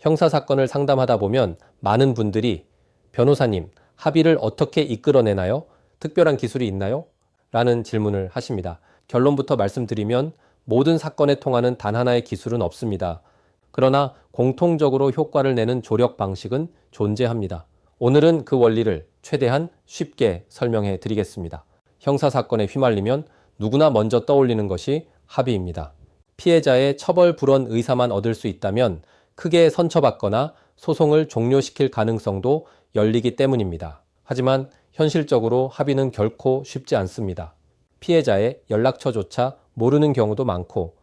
형사사건을 상담하다 보면 많은 분들이 변호사님, 합의를 어떻게 이끌어내나요? 특별한 기술이 있나요? 라는 질문을 하십니다. 결론부터 말씀드리면 모든 사건에 통하는 단 하나의 기술은 없습니다. 그러나 공통적으로 효과를 내는 조력 방식은 존재합니다. 오늘은 그 원리를 최대한 쉽게 설명해 드리겠습니다. 형사사건에 휘말리면 누구나 먼저 떠올리는 것이 합의입니다. 피해자의 처벌 불원 의사만 얻을 수 있다면 크게 선처받거나 소송을 종료시킬 가능성도 열리기 때문입니다. 하지만 현실적으로 합의는 결코 쉽지 않습니다. 피해자의 연락처조차 모르는 경우도 많고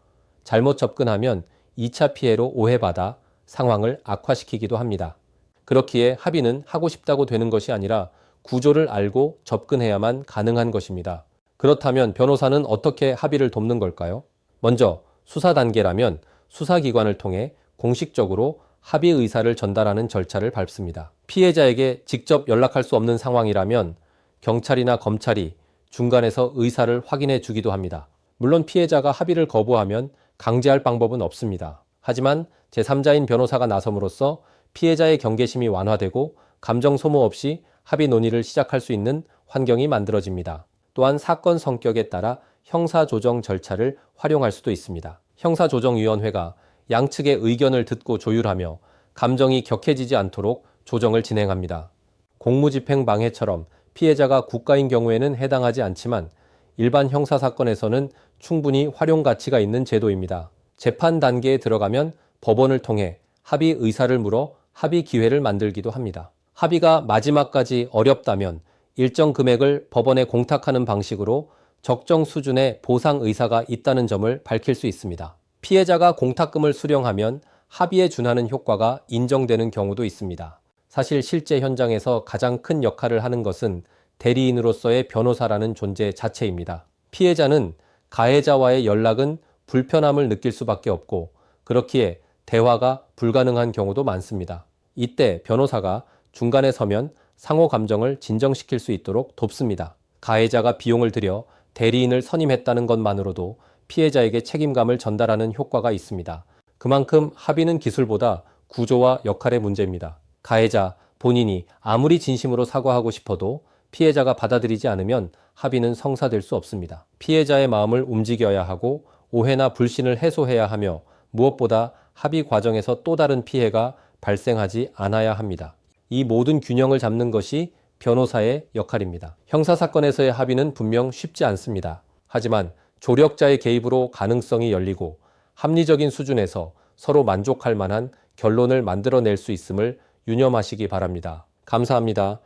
잘못 접근하면 2차 피해로 오해받아 상황을 악화시키기도 합니다. 그렇기에 합의는 하고 싶다고 되는 것이 아니라 구조를 알고 접근해야만 가능한 것입니다. 그렇다면 변호사는 어떻게 합의를 돕는 걸까요? 먼저 수사 단계라면 수사기관을 통해 공식적으로 합의 의사를 전달하는 절차를 밟습니다. 피해자에게 직접 연락할 수 없는 상황이라면 경찰이나 검찰이 중간에서 의사를 확인해 주기도 합니다. 물론 피해자가 합의를 거부하면 강제할 방법은 없습니다. 하지만 제3자인 변호사가 나섬으로써 피해자의 경계심이 완화되고 감정 소모 없이 합의 논의를 시작할 수 있는 환경이 만들어집니다. 또한 사건 성격에 따라 형사조정 절차를 활용할 수도 있습니다. 형사조정위원회가 양측의 의견을 듣고 조율하며 감정이 격해지지 않도록 조정을 진행합니다. 공무집행 방해처럼 피해자가 국가인 경우에는 해당하지 않지만 일반 형사사건에서는 충분히 활용 가치가 있는 제도입니다. 재판 단계에 들어가면 법원을 통해 합의 의사를 물어 합의 기회를 만들기도 합니다. 합의가 마지막까지 어렵다면 일정 금액을 법원에 공탁하는 방식으로 적정 수준의 보상 의사가 있다는 점을 밝힐 수 있습니다. 피해자가 공탁금을 수령하면 합의에 준하는 효과가 인정되는 경우도 있습니다. 사실 실제 현장에서 가장 큰 역할을 하는 것은 대리인으로서의 변호사라는 존재 자체입니다. 피해자는 가해자와의 연락은 불편함을 느낄 수밖에 없고 그렇기에 대화가 불가능한 경우도 많습니다. 이때 변호사가 중간에 서면 상호 감정을 진정시킬 수 있도록 돕습니다. 가해자가 비용을 들여 대리인을 선임했다는 것만으로도 피해자에게 책임감을 전달하는 효과가 있습니다. 그만큼 합의는 기술보다 구조와 역할의 문제입니다. 가해자 본인이 아무리 진심으로 사과하고 싶어도 피해자가 받아들이지 않으면 합의는 성사될 수 없습니다. 피해자의 마음을 움직여야 하고 오해나 불신을 해소해야 하며 무엇보다 합의 과정에서 또 다른 피해가 발생하지 않아야 합니다. 이 모든 균형을 잡는 것이 변호사의 역할입니다. 형사사건에서의 합의는 분명 쉽지 않습니다. 하지만 조력자의 개입으로 가능성이 열리고 합리적인 수준에서 서로 만족할 만한 결론을 만들어낼 수 있음을 유념하시기 바랍니다. 감사합니다.